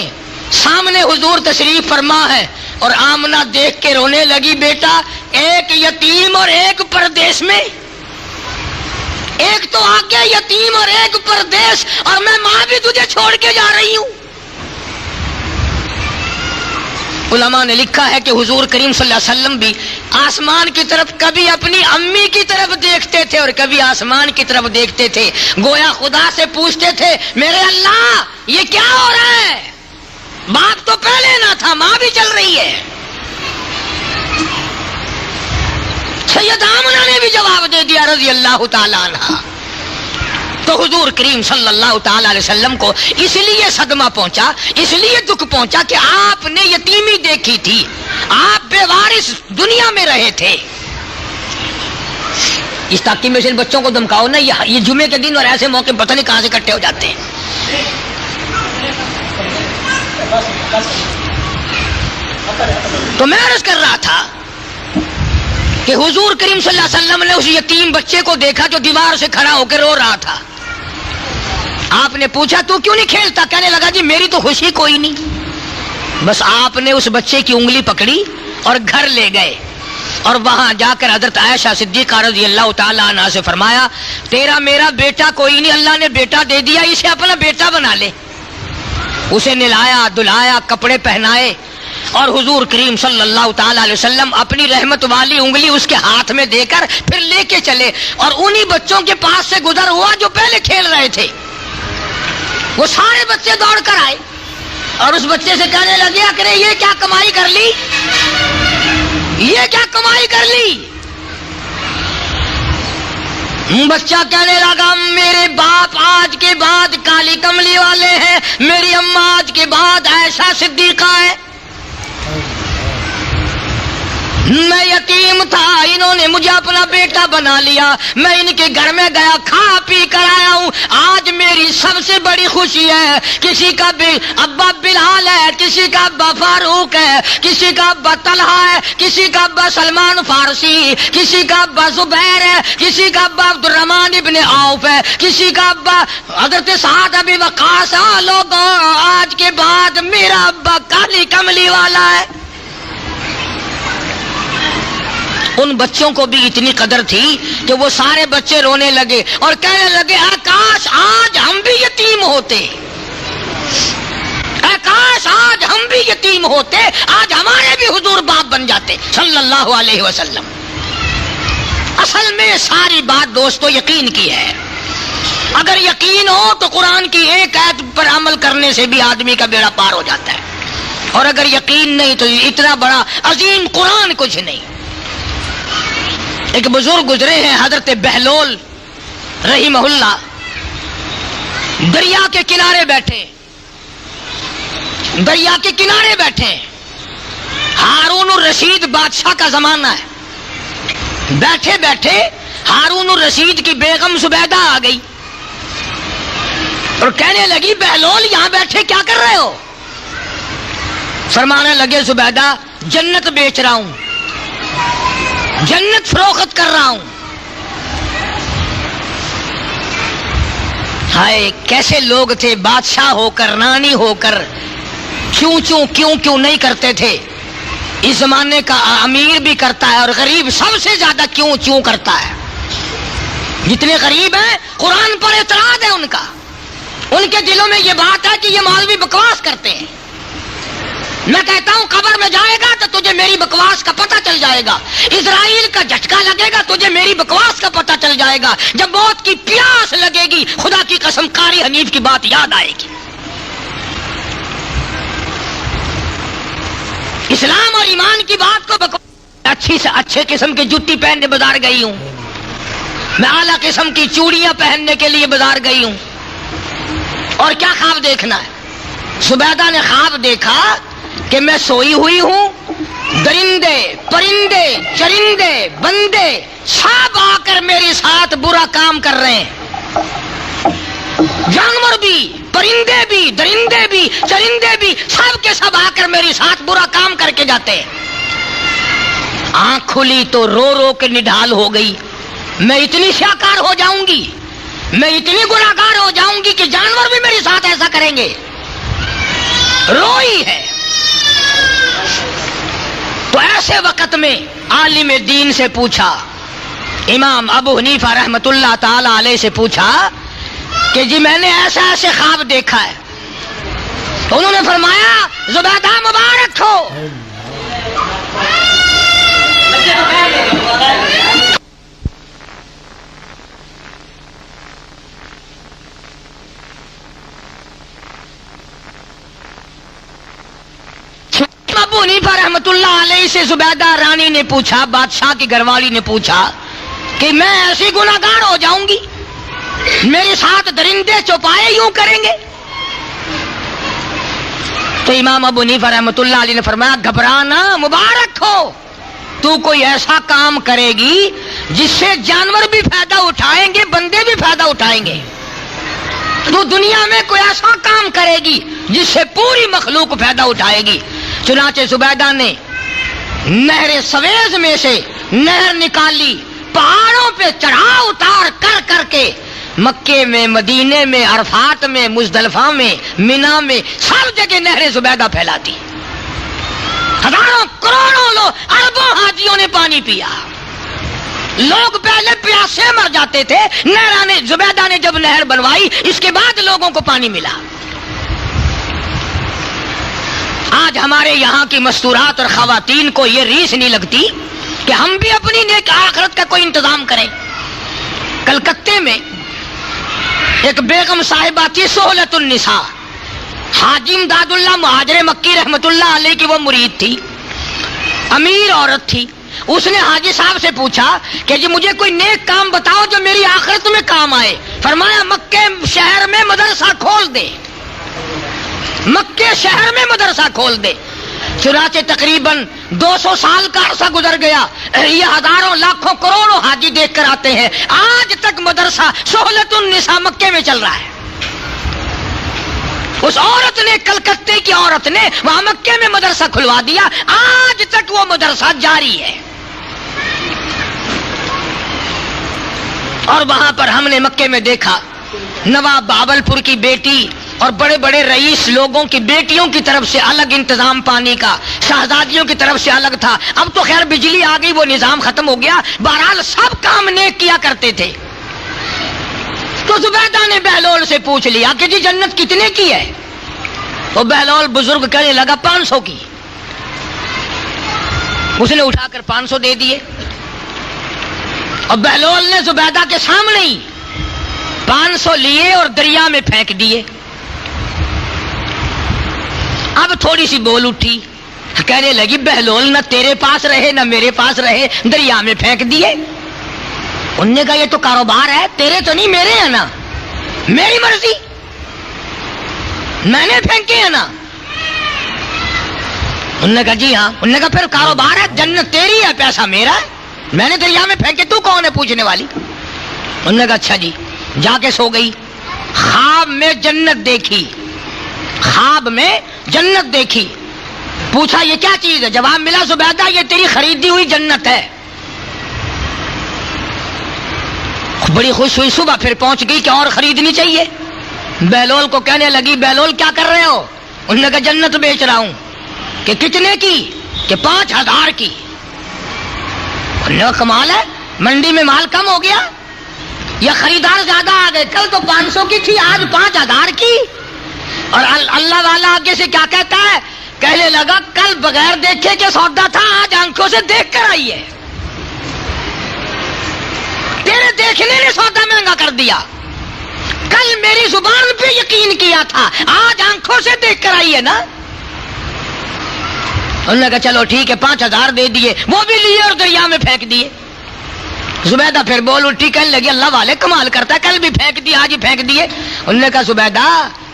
سامنے حضور تشریف فرما ہے اور آمنہ دیکھ کے رونے لگی، بیٹا ایک یتیم اور ایک پردیس میں، ایک تو آگے یتیم اور ایک پردیس، اور میں ماں بھی تجھے چھوڑ کے جا رہی ہوں۔ علماء نے لکھا ہے کہ حضور کریم صلی اللہ علیہ وسلم بھی آسمان کی طرف کبھی اپنی امی کی طرف دیکھتے تھے اور کبھی آسمان کی طرف دیکھتے تھے، گویا خدا سے پوچھتے تھے میرے اللہ یہ کیا ہو رہا ہے، باپ تو پہلے نہ تھا، ماں بھی چل رہی ہے۔ سیدہ آمنہ نے بھی جواب دے دیا رضی اللہ تعالی عنہ۔ تو حضور کریم صلی اللہ تعالی علیہ وسلم کو اس لیے صدمہ پہنچا، اس لیے دکھ پہنچا کہ آپ نے یتیمی دیکھی تھی، آپ بے وارث دنیا میں رہے تھے۔ اس تاکہ میں سے بچوں کو دمکاؤ نا، یہ جمعے کے دن اور ایسے موقع پتہ نہیں کہاں سے اکٹھے ہو جاتے ہیں۔ تو میں عرض کر رہا تھا کہ حضور کریم صلی اللہ علیہ وسلم نے اس یتیم بچے کو دیکھا جو دیوار سے کھڑا ہو کے رو رہا تھا۔ آپ نے پوچھا تو کیوں نہیں کھیلتا؟ کہنے لگا جی میری تو خوشی کوئی نہیں۔ بس آپ نے اس بچے کی انگلی پکڑی اور گھر لے گئے، اور وہاں جا کر حضرت عائشہ صدیقہ رضی اللہ تعالی عنہا سے فرمایا تیرا میرا بیٹا کوئی نہیں، اللہ نے بیٹا دے دیا، اسے اپنا بیٹا بنا لے۔ اسے نہلایا دھلایا، کپڑے پہنائے، اور حضور کریم صلی اللہ تعالی علیہ وسلم اپنی رحمت والی انگلی اس کے ہاتھ میں دے کر پھر لے کے چلے، اور انہی بچوں کے پاس سے گزر ہوا جو پہلے کھیل رہے تھے۔ وہ سارے بچے دوڑ کر آئے اور اس بچے سے کہنے لگے کہ یہ کیا کمائی کر لی، یہ کیا کمائی کر لی؟ بچہ کہنے لگا میرے باپ آج کے بعد کالی کملی والے ہیں، میری اماں آج کے بعد عائشہ صدیقہ ہے۔ میں یتیم تھا، انہوں نے مجھے اپنا بیٹا بنا لیا، میں ان کے گھر میں گیا، کھا پی کر آیا ہوں۔ آج میری سب سے بڑی خوشی ہے، کسی کا ابا بلال ہے، کسی کا ابا فاروق ہے، کسی کا ابا طلحہ ہے، کسی کا ابا سلمان فارسی، کسی کا ابا زبیر ہے، کسی کا ابا عبد الرحمن ابن عوف ہے، کسی کا ابا حضرت سعد ابی وقاص۔ لوگوں، آج کے بعد میرا ابا کالی کملی والا ہے۔ ان بچوں کو بھی اتنی قدر تھی کہ وہ سارے بچے رونے لگے اور کہنے لگے کاش آج ہم بھی یتیم ہوتے، کاش آج ہم بھی یتیم ہوتے، آج ہمارے بھی حضور باپ بن جاتے صلی اللہ علیہ وسلم۔ اصل میں ساری بات دوستو یقین کی ہے۔ اگر یقین ہو تو قرآن کی ایک آیت پر عمل کرنے سے بھی آدمی کا بیڑا پار ہو جاتا ہے، اور اگر یقین نہیں تو اتنا بڑا عظیم قرآن کچھ نہیں۔ ایک بزرگ گزرے ہیں حضرت بہلول رحمہ اللہ، دریا کے کنارے بیٹھے، دریا کے کنارے بیٹھے، ہارون الرشید بادشاہ کا زمانہ ہے، بیٹھے بیٹھے ہارون الرشید کی بیگم زبیدہ آ گئی اور کہنے لگی بہلول یہاں بیٹھے کیا کر رہے ہو؟ فرمانے لگے زبیدہ جنت بیچ رہا ہوں، جنت فروخت کر رہا ہوں۔ ہائے کیسے لوگ تھے، بادشاہ ہو کر رانی ہو کر کیوں نہیں کرتے تھے۔ اس زمانے کا امیر بھی کرتا ہے اور غریب سب سے زیادہ کیوں کرتا ہے۔ جتنے غریب ہیں قرآن پر اعتراض ہے ان کا، ان کے دلوں میں یہ بات ہے کہ یہ مولوی بکواس کرتے ہیں۔ میں کہتا ہوں قبر میں جائے گا تو تجھے میری بکواس کا پتہ چل جائے گا، اسرائیل کا جھٹکا لگے گا تجھے میری بکواس کا پتہ چل جائے گا، جب موت کی پیاس لگے گی خدا کی قسم قاری حنیف کی بات یاد آئے گی۔ اسلام اور ایمان کی بات کو اچھی سے اچھے قسم کی جوتی پہننے بازار گئی ہوں، میں اعلیٰ قسم کی چوڑیاں پہننے کے لیے بازار گئی ہوں، اور کیا خواب دیکھنا ہے؟ زبیدہ نے خواب دیکھا کہ میں سوئی ہوئی ہوں، درندے پرندے چرندے بندے سب آ کر میرے ساتھ برا کام کر رہے ہیں، جانور بھی، پرندے بھی، درندے بھی، چرندے بھی، سب کے سب آ کر میرے ساتھ برا کام کر کے جاتے ہیں۔ آنکھ کھلی تو رو رو کے نڈھال ہو گئی، میں اتنی سیاکار ہو جاؤں گی، میں اتنی گناہگار ہو جاؤں گی کہ جانور بھی میرے ساتھ ایسا کریں گے، روئی ہے۔ تو ایسے وقت میں عالم دین سے پوچھا، امام ابو حنیفہ رحمت اللہ تعالی علیہ سے پوچھا کہ جی میں نے ایسے خواب دیکھا ہے، تو انہوں نے فرمایا زبیدہ مبارک ہو، ابو حنیفہ رحمت اللہ علیہ سے زبیدہ رانی نے پوچھا، بادشاہ کی گھر والی نے پوچھا کہ میں ایسی گناہگار ہو جاؤں گی، میرے ساتھ درندے چوپائے یوں کریں گے؟ تو امام ابو حنیفہ رحمت اللہ علیہ نے فرمایا گھبرانا مبارک ہو، تو کوئی ایسا کام کرے گی جس سے جانور بھی فائدہ اٹھائیں گے، بندے بھی فائدہ اٹھائیں گے۔ تو دنیا میں کوئی ایسا کام کرے گی جس سے پوری مخلوق فائدہ اٹھائے گی۔ چنانچہ زبیدہ نے نہر سویز میں سے نہر نکالی، پہاڑوں پہ چڑھا اتار کر کر کے مکے میں، مدینے میں، عرفات میں، مزدلفہ میں، مینا میں، سب جگہ نہر زبیدہ پھیلا دی۔ ہزاروں کروڑوں لوگ، اربوں حاجیوں نے پانی پیا۔ لوگ پہلے پیاسے مر جاتے تھے، زبیدہ نے جب نہر بنوائی اس کے بعد لوگوں کو پانی ملا۔ آج ہمارے یہاں کی مستورات اور خواتین کو یہ ریس نہیں لگتی کہ ہم بھی اپنی نیک آخرت کا کوئی انتظام کریں۔ کلکتے میں ایک بیگم صاحبہ تھی سہولت النساء، حاجی امداد اللہ مہاجر مکی رحمت اللہ علیہ کی وہ مرید تھی، امیر عورت تھی۔ اس نے حاجی صاحب سے پوچھا کہ جی مجھے کوئی نیک کام بتاؤ جو میری آخرت میں کام آئے۔ فرمایا مکے شہر میں مدرسہ کھول دے، مکے شہر میں مدرسہ کھول دے۔ چنانچہ تقریباً 200 سال کا عرصہ گزر گیا، یہ ہزاروں لاکھوں کروڑوں حاجی دیکھ کر آتے ہیں، آج تک مدرسہ سہولت النساء مکے میں چل رہا ہے۔ اس عورت نے، کلکتے کی عورت نے وہاں مکے میں مدرسہ کھلوا دیا، آج تک وہ مدرسہ جاری ہے۔ اور وہاں پر ہم نے مکے میں دیکھا نواب بہاول پور کی بیٹی اور بڑے بڑے رئیس لوگوں کی بیٹیوں کی طرف سے الگ انتظام پانی کا، شہزادیوں کی طرف سے الگ تھا۔ اب تو خیر بجلی آ گئی، وہ نظام ختم ہو گیا، بہرحال سب کام نیک کیا کرتے تھے۔ تو زبیدہ نے بہلول سے پوچھ لیا کہ جی جنت کتنے کی ہے؟ وہ بہلول بزرگ کہنے لگا 500 کی۔ اس نے اٹھا کر 500 دے دیے، اور بہلول نے زبیدہ کے سامنے ہی 500 لیے اور دریا میں پھینک دیے۔ اب تھوڑی سی بول اٹھی، کہنے لگی بہلول نہ تیرے پاس رہے نہ میرے پاس رہے، دریا میں پھینک دیے۔ انہوں نے کہا یہ تو کاروبار ہے، تیرے تو نہیں میرے ہیں نا، میری مرضی، میں نے پھینکے ہیں نا۔ انہوں نے کہا جی ہاں۔ انہوں نے کہا پھر کاروبار ہے، جنت تیری ہے پیسہ میرا ہے، میں نے دریا میں پھینکے، تو کون ہے پوچھنے والی؟ انہوں نے کہا اچھا جی۔ جا کے سو گئی، خواب میں جنت دیکھی، خواب میں جنت دیکھی۔ پوچھا یہ کیا چیز ہے؟ جواب ملا زبیدہ یہ تیری خریدی ہوئی جنت ہے۔ بڑی خوش ہوئی، صبح پھر پہنچ گئی کہ اور خریدنی چاہیے۔ بہلول کو کہنے لگی بہلول کیا کر رہے ہو؟ انہوں نے کہا جنت بیچ رہا ہوں۔ کہ کتنے کی؟ کہ 5000 کی۔ انہوں نے کہا کمال ہے، منڈی میں مال کم ہو گیا یا خریدار زیادہ آ گئے؟ کل تو 500 کی تھی، آج 5000 کی۔ اور اللہ والا آگے سے کیا کہتا ہے؟ کہنے لگا کل بغیر دیکھے کے سودا تھا، آج آنکھوں سے دیکھ کر آئی ہے۔ تیرے دیکھنے نے سودا مہنگا کر دیا، کل میری زبان پہ یقین کیا تھا، آج آنکھوں سے دیکھ کر آئی ہے نا۔ انہوں نے کہا چلو ٹھیک ہے، 5000 دے دیے، وہ بھی لیے اور دریا میں پھینک دیے۔ زبیدہ پھر بول اٹھی، کہنے لگی اللہ والے کمال کرتا ہے، کل بھی پھینک دیے آج ہی پھینک دیے۔ انہوں نے کہا زبیدہ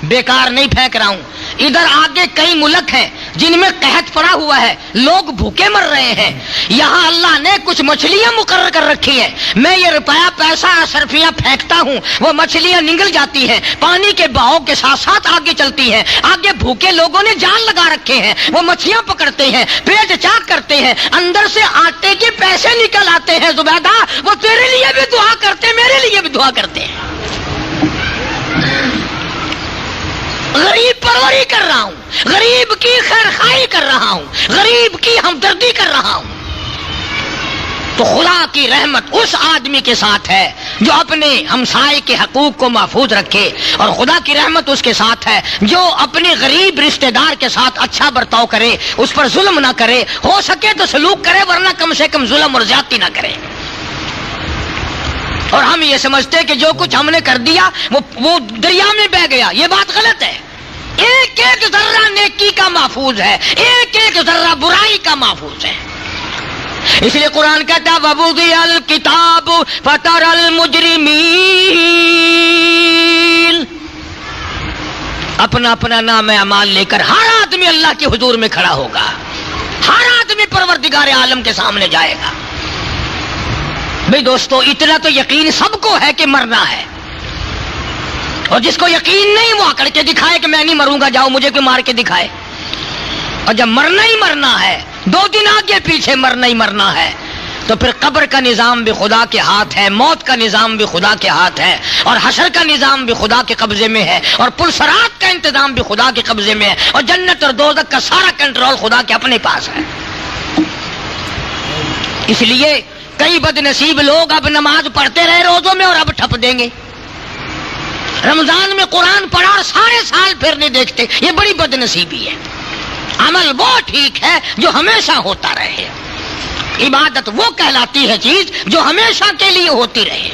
بیکار نہیں پھینک رہا ہوں، ادھر آگے کئی ملک ہیں جن میں قحط پڑا ہوا ہے، لوگ بھوکے مر رہے ہیں، یہاں اللہ نے کچھ مچھلیاں مقرر کر رکھی ہیں، میں یہ روپیہ پیسہ صرفیاں پھینکتا ہوں، وہ مچھلیاں نگل جاتی ہیں، پانی کے بہاؤ کے ساتھ ساتھ آگے چلتی ہیں، آگے بھوکے لوگوں نے جال لگا رکھے ہیں، وہ مچھلیاں پکڑتے ہیں، پیٹ چاک کرتے ہیں، اندر سے آٹے کے پیسے نکل آتے ہیں۔ زبیدہ وہ تیرے لیے بھی دعا کرتے، میرے لیے بھی دعا کرتے ہیں۔ غریب پروری کر رہا ہوں، غریب کی خیرخواہی کر رہا ہوں، غریب کی ہمدردی کر رہا ہوں۔ تو خدا کی رحمت اس آدمی کے ساتھ ہے جو اپنے ہمسائے کے حقوق کو محفوظ رکھے، اور خدا کی رحمت اس کے ساتھ ہے جو اپنے غریب رشتہ دار کے ساتھ اچھا برتاؤ کرے، اس پر ظلم نہ کرے، ہو سکے تو سلوک کرے، ورنہ کم سے کم ظلم اور زیادتی نہ کرے۔ اور ہم یہ سمجھتے کہ جو کچھ ہم نے کر دیا وہ دریا میں بہہ گیا، یہ بات غلط ہے۔ ایک ایک ذرہ نیکی کا محفوظ ہے، ایک ایک ذرہ برائی کا محفوظ ہے۔ اس لیے قرآن کہتا ہے وَوُضِعَ الْكِتَابُ فَتَرَى الْمُجْرِمِينَ، اپنا اپنا نام اعمال لے کر ہر آدمی اللہ کے حضور میں کھڑا ہوگا، ہر آدمی پروردگار عالم کے سامنے جائے گا۔ بھئی دوستو اتنا تو یقین سب کو ہے کہ مرنا ہے، اور جس کو یقین نہیں وہ آکڑ کے دکھائے کہ میں نہیں مروں گا، جاؤ مجھے کوئی مار کے دکھائے۔ اور جب مرنا ہی مرنا ہے، 2 دن آگے پیچھے مرنا ہی مرنا ہے، تو پھر قبر کا نظام بھی خدا کے ہاتھ ہے، موت کا نظام بھی خدا کے ہاتھ ہے، اور حشر کا نظام بھی خدا کے قبضے میں ہے، اور پلسرات کا انتظام بھی خدا کے قبضے میں ہے، اور جنت اور دوزخ کا سارا کنٹرول خدا کے اپنے پاس ہے۔ اس لیے کئی بد نصیب لوگ اب نماز پڑھتے رہے روزوں میں اور اب ٹھپ دیں گے، رمضان میں قرآن پڑھا اور سارے سال پھر نہیں دیکھتے، یہ بڑی بد نصیبی ہے۔ عمل وہ ٹھیک ہے جو ہمیشہ ہوتا رہے، عبادت وہ کہلاتی ہے چیز جو ہمیشہ کے لیے ہوتی رہے۔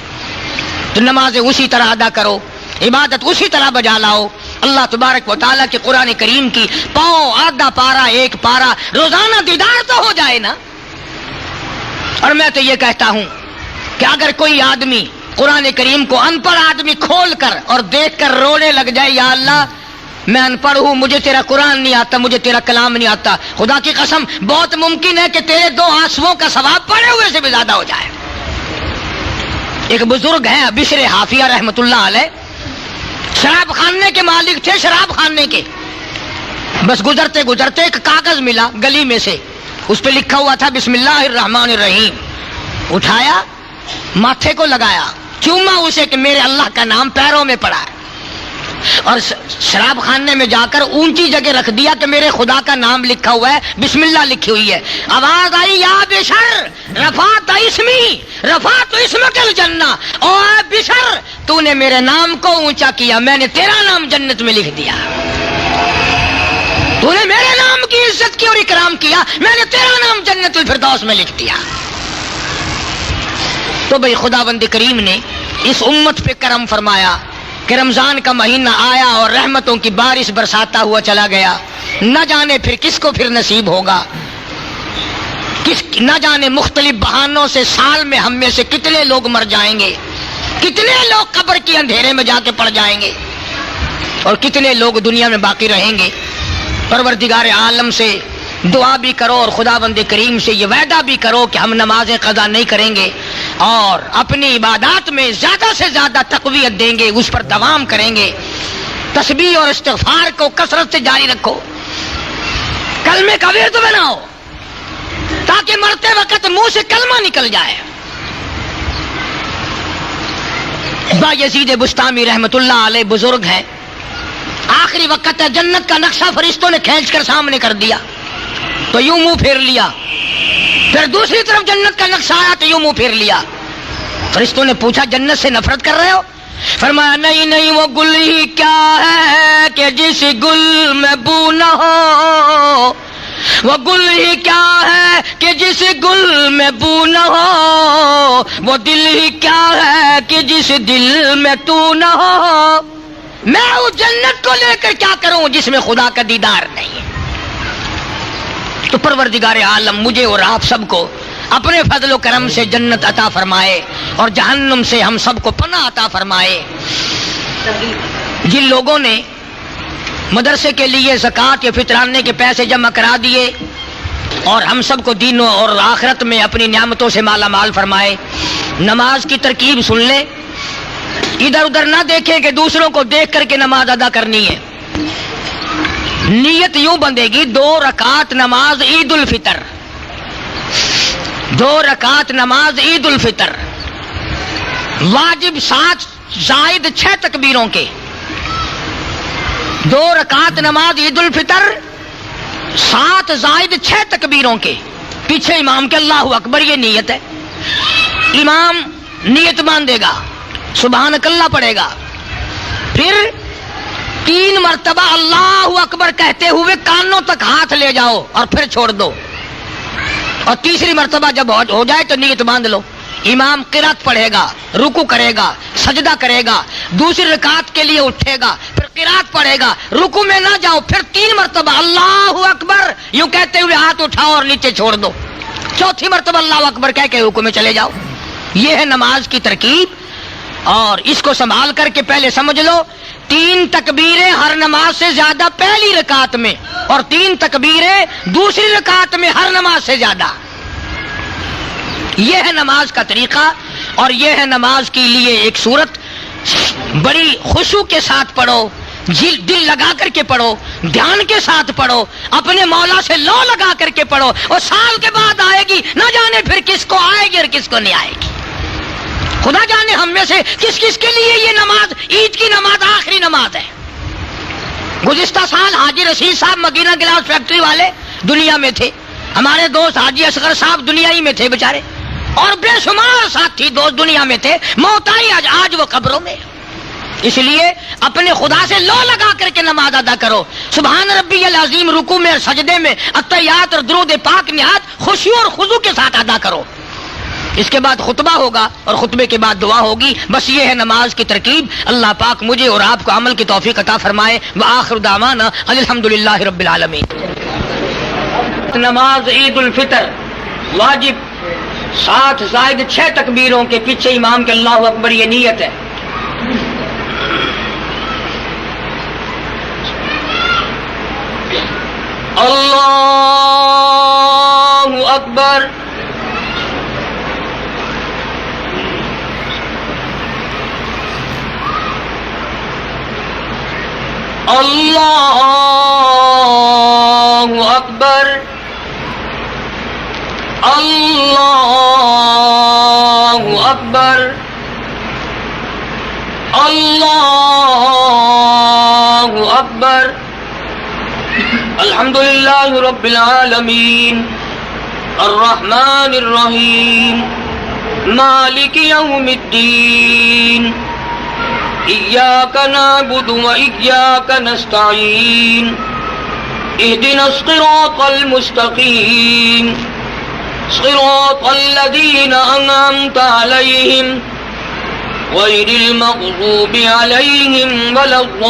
تو نمازیں اسی طرح ادا کرو، عبادت اسی طرح بجا لاؤ۔ اللہ تبارک و تعالیٰ کے قرآن کریم کی پاؤں آدھا پارا 1 پارا روزانہ دیدار تو ہو جائے نا۔ اور میں تو یہ کہتا ہوں کہ اگر کوئی آدمی قرآن کریم کو ان پڑھ آدمی کھول کر اور دیکھ کر رونے لگ جائے، یا اللہ میں ان پڑھ ہوں، مجھے تیرا قرآن نہیں آتا، مجھے تیرا کلام نہیں آتا، خدا کی قسم بہت ممکن ہے کہ تیرے 2 آنسوؤں کا ثواب پڑے ہوئے سے بھی زیادہ ہو جائے۔ ایک بزرگ ہیں بشر حافیہ رحمت اللہ علیہ، شراب خانے کے مالک تھے، شراب خانے کے۔ بس گزرتے گزرتے ایک کاغذ ملا گلی میں سے، اس پہ لکھا ہوا تھا بسم اللہ الرحمن الرحیم۔ اٹھایا، ماتھے کو لگایا، چوما اسے کہ میرے اللہ کا نام پیروں میں پڑا ہے، اور شراب خانے میں جا کر اونچی جگہ رکھ دیا کہ میرے خدا کا نام لکھا ہوا ہے، بسم اللہ لکھی ہوئی ہے۔ آواز آئی یا بشر رفعت اسمی رفعت اسمک الجنہ، او اے بشر تو نے میرے نام کو اونچا کیا، میں نے تیرا نام جنت میں لکھ دیا۔ تو نے میرے نام کی عزت کی اور اکرام کیا، میں نے تیرا نام جنت الفردوس میں لکھ دیا۔ تو بھئی خداوند کریم نے اس امت پہ کرم فرمایا کہ رمضان کا مہینہ آیا اور رحمتوں کی بارش برساتا ہوا چلا گیا۔ نہ جانے پھر کس کو پھر نصیب ہوگا، نہ جانے مختلف بہانوں سے سال میں ہم میں سے کتنے لوگ مر جائیں گے، کتنے لوگ قبر کی اندھیرے میں جا کے پڑ جائیں گے، اور کتنے لوگ دنیا میں باقی رہیں گے۔ پروردگار عالم سے دعا بھی کرو اور خداوند کریم سے یہ وعدہ بھی کرو کہ ہم نمازیں قضا نہیں کریں گے اور اپنی عبادات میں زیادہ سے زیادہ تقویت دیں گے، اس پر دوام کریں گے۔ تسبیح اور استغفار کو کثرت سے جاری رکھو، کلمے کا ورد بناؤ تاکہ مرتے وقت منہ سے کلمہ نکل جائے۔ با یزید بستامی رحمت اللہ علیہ بزرگ ہیں، آخری وقت ہے، جنت کا نقشہ فرشتوں نے کھینچ کر سامنے کر دیا تو یوں منہ پھیر لیا، پھر دوسری طرف جنت کا نقشہ آیا تو یوں منہ پھیر لیا۔ فرشتوں نے پوچھا جنت سے نفرت کر رہے ہو؟ فرمایا نہیں نہیں، وہ گل ہی کیا ہے کہ جس گل میں بو نہ ہو، وہ گل ہی کیا ہے کہ جس گل میں بو نہ ہو، وہ دل ہی کیا ہے کہ جس دل میں تو نہ ہو۔ میں اس جنت کو لے کر کیا کروں جس میں خدا کا دیدار نہیں ہے؟ تو پروردگار عالم مجھے اور آپ سب کو اپنے فضل و کرم سے جنت عطا فرمائے اور جہنم سے ہم سب کو پناہ عطا فرمائے۔ جن لوگوں نے مدرسے کے لیے زکوٰۃ یا فطرانے کے پیسے جمع کرا دیے اور ہم سب کو دین اور آخرت میں اپنی نعمتوں سے مالا مال فرمائے، نماز کی ترکیب سن لیں، ادھر ادھر نہ دیکھیں کہ دوسروں کو دیکھ کر کے نماز ادا کرنی ہے۔ نیت یوں بندے گی 2 رکعت نماز عید الفطر، 2 رکعت نماز عید الفطر، واجب 7 زائد 6 تکبیروں کے، 2 رکعت نماز عید الفطر 7 زائد 6 تکبیروں کے، پیچھے امام کے اللہ اکبر، یہ نیت ہے۔ امام نیت باندھے گا، سبحانک اللہ پڑھے گا، پھر 3 مرتبہ اللہ اکبر کہتے ہوئے کانوں تک ہاتھ لے جاؤ اور پھر چھوڑ دو، اور تیسری مرتبہ جب ہو جائے تو نیت باندھ لو۔ امام قرات پڑھے گا، رکوع کرے گا، سجدہ کرے گا، دوسری رکعت کے لیے اٹھے گا، پھر قرات پڑھے گا، رکوع میں نہ جاؤ، پھر 3 مرتبہ اللہ اکبر یوں کہتے ہوئے ہاتھ اٹھاؤ اور نیچے چھوڑ دو، چوتھی مرتبہ اللہ اکبر کہہ کے رکوع میں چلے جاؤ۔ یہ ہے نماز کی ترکیب، اور اس کو سنبھال کر کے پہلے سمجھ لو 3 تکبیریں ہر نماز سے زیادہ پہلی رکعت میں، اور 3 تکبیریں دوسری رکعت میں ہر نماز سے زیادہ۔ یہ ہے نماز کا طریقہ، اور یہ ہے نماز کے لیے ایک صورت۔ بڑی خشوع کے ساتھ پڑھو، دل لگا کر کے پڑھو، دھیان کے ساتھ پڑھو، اپنے مولا سے لو لگا کر کے پڑھو، اور سال کے بعد آئے گی، نہ جانے پھر کس کو آئے گی اور کس کو نہیں آئے گی۔ خدا جانے ہم میں سے کس کس کے لیے یہ نماز عید کی نماز آخری نماز ہے۔ گزشتہ سال حاجی رشید صاحب مگینہ گلاس فیکٹری والے دنیا میں تھے، ہمارے دوست حاجی اصغر صاحب دنیا ہی میں تھے بیچارے، اور بے شمار ساتھی دوست دنیا میں تھے، موت آئی آج وہ قبروں میں۔ اس لیے اپنے خدا سے لو لگا کر کے نماز ادا کرو، سبحان ربی العظیم رکوع میں اور سجدے میں التحیات اور درود پاک نہایت خشوع اور خضوع کے ساتھ ادا کرو۔ اس کے بعد خطبہ ہوگا اور خطبے کے بعد دعا ہوگی۔ بس یہ ہے نماز کی ترکیب۔ اللہ پاک مجھے اور آپ کو عمل کی توفیق عطا فرمائے۔ وآخر دعوانا الحمدللہ رب العالمین۔ نماز عید الفطر واجب 7 زائد 6 تکبیروں کے پیچھے امام کے اللہ اکبر، یہ نیت ہے۔ اللہ اکبر اللہ اکبر اللہ اکبر اللہ اکبر الحمدللہ رب العالمین الرحمن الرحیم مالک یوم الدین إياك نعبد وإياك نستعين اهدنا الصراط المستقيم صراط الذين أنعمت عليهم غير المغضوب عليهم ولا الضالين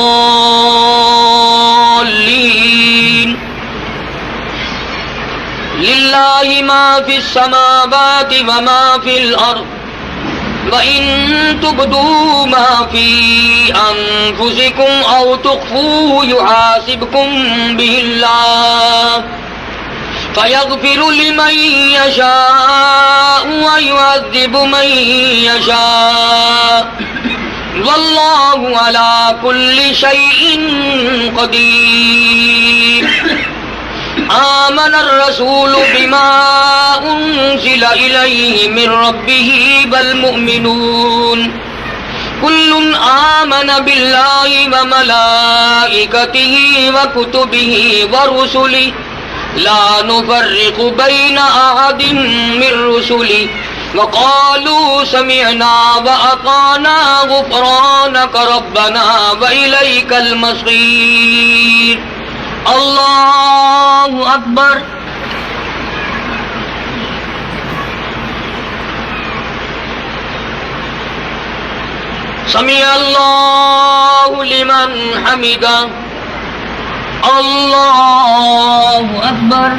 لله ما في السماوات وما في الأرض وَإِن تُبْدُوا مَا فِي أَنفُسِكُمْ أَوْ تُخْفُوهُ يُحَاسِبْكُم بِهِ اللَّهُ فَيَغْفِرُ لِمَن يَشَاءُ وَيُعَذِّبُ مَن يَشَاءُ وَاللَّهُ عَلَى كُلِّ شَيْءٍ قَدِيرٌ آمن الرسول بما أنزل إليه من ربه والمؤمنون كل آمن بالله وملائكته وكتبه ورسله لا نفرق بين أحد من رسله وقالوا سمعنا وأطعنا غفرانك ربنا وإليك المصير اللہ اکبر سمع اللہ لمن حمدہ اللہ اکبر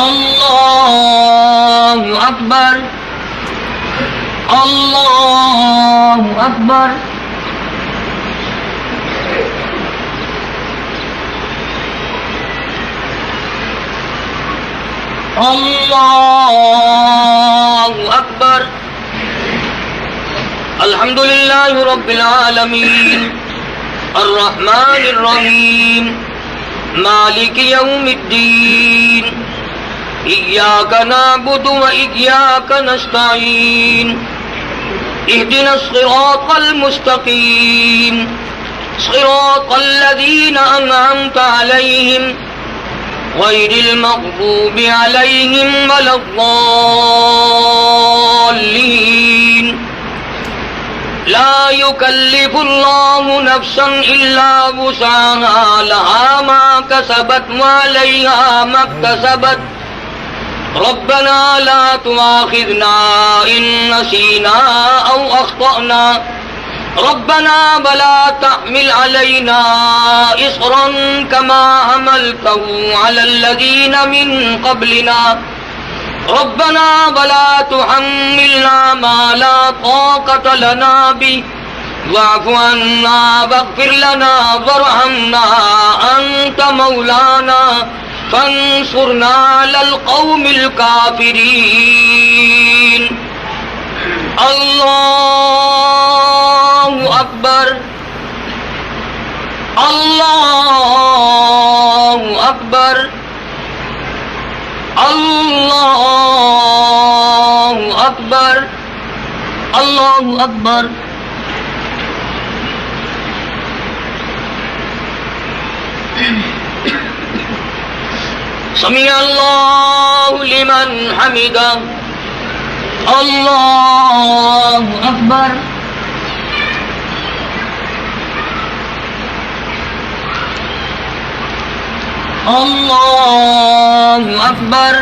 اللہ اکبر اللہ اکبر اللہ اکبر الحمدللہ رب العالمین الرحمن الرحیم مالک یوم الدین إياك نعبد وإياك نستعين اهدنا الصراط المستقيم صراط الذين أنعمت عليهم غير المغضوب عليهم ولا الضالين لا يكلف الله نفسا إلا وسعها لها ما كسبت وعليها ما اكتسبت ربنا لا تؤاخذنا إن نسينا أو أخطأنا ربنا ولا تحمل علينا إصرا كما حملته على الذين من قبلنا ربنا ولا تحملنا ما لا طاقة لنا به واعف عنا واغفر لنا وارحمنا أنت مولانا فانصرنا على القوم الكافرين اللہ اکبر اللہ اکبر اللہ اکبر اللہ اکبر سمع اللہ لمن حمدہ اللہ اکبر اللہ اکبر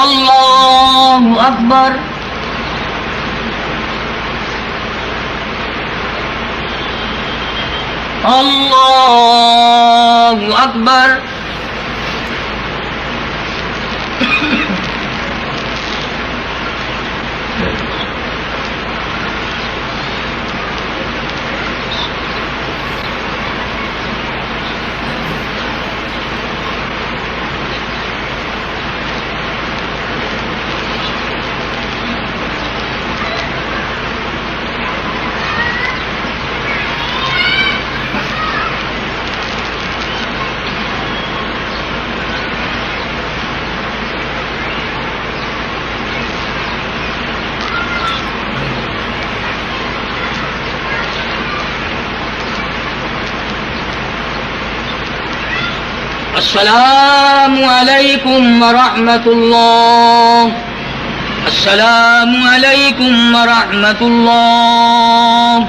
اللہ اکبر اللہ اکبر السلام علیکم ورحمۃ اللہ. السلام علیکم ورحمۃ اللہ.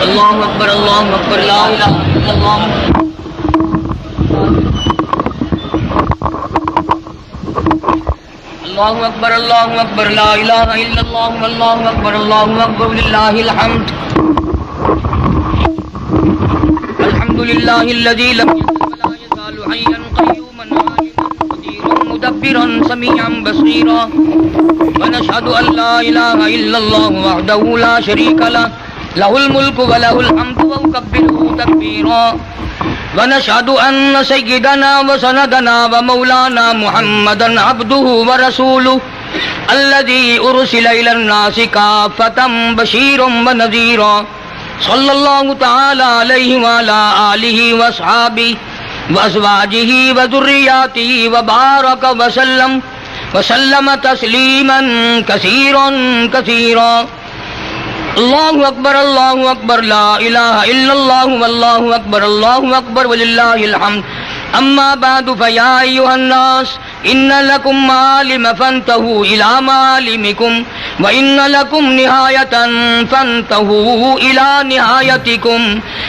اللہ اکبر اللہ اکبر لا الہ الا اللہ. اللہ اکبر لا الہ الا اللہ. اللہ اکبر للہ الحمد. الحمد للہ الذی لم يزل ولا يزال حيا قيوما عالما قديرا مدبرا سميعا بصيرا. ونشهد ان لا اله الا الله وحده لا شريك له له الملك وله الحمد ونكبره تكبيرا. ونشهد ان سيدنا وسندنا ومولانا محمدا عبده ورسوله الذي ارسل الى الناس كافة بشيرا ونذيرا. صلى الله تعالى عليه وعلى آله واصحابه وازواجه وذرياته وبارك وسلم تسليما كثيرا كثيرا. الله أكبر لا إله إلا الله والله أكبر ولله الحمد. أما بعد فيا أيها الناس إن لكم معالم فانتهوا إلى معالمكم وإن لكم نهاية فانتهوا إلى نهايتكم.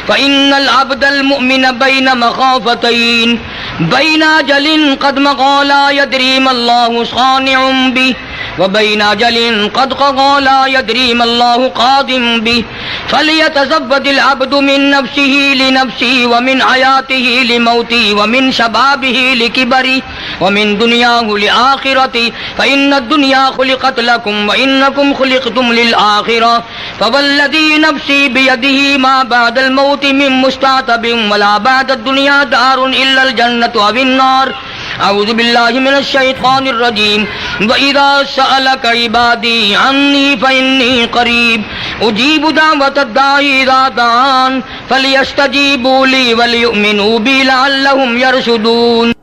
فإن العبد المؤمن بين مخافتين بين أجل قد مضى لا يدري ما الله صانع به وبين أجل قد قضى لا يدري ما الله قادم به. فليتزود العبد من نفسه لنفسه ومن حياته لموته ومن شبابه لكبره ومن دنياه لآخرته. فإن الدنيا خلقت لكم وإنكم خلقتم للآخرة. فوالذي نفسي بيده ما بعد الموت من مستعتب ولا بعد الدنيا دار إلا الجنة أو النار. أعوذ بالله من الشيطان الرجيم. وإذا سألك عبادي عني فإني قريب أجيب دعوة الداعي إذا دعان فليستجيبوا لي وليؤمنوا بي لعلهم يرشدون.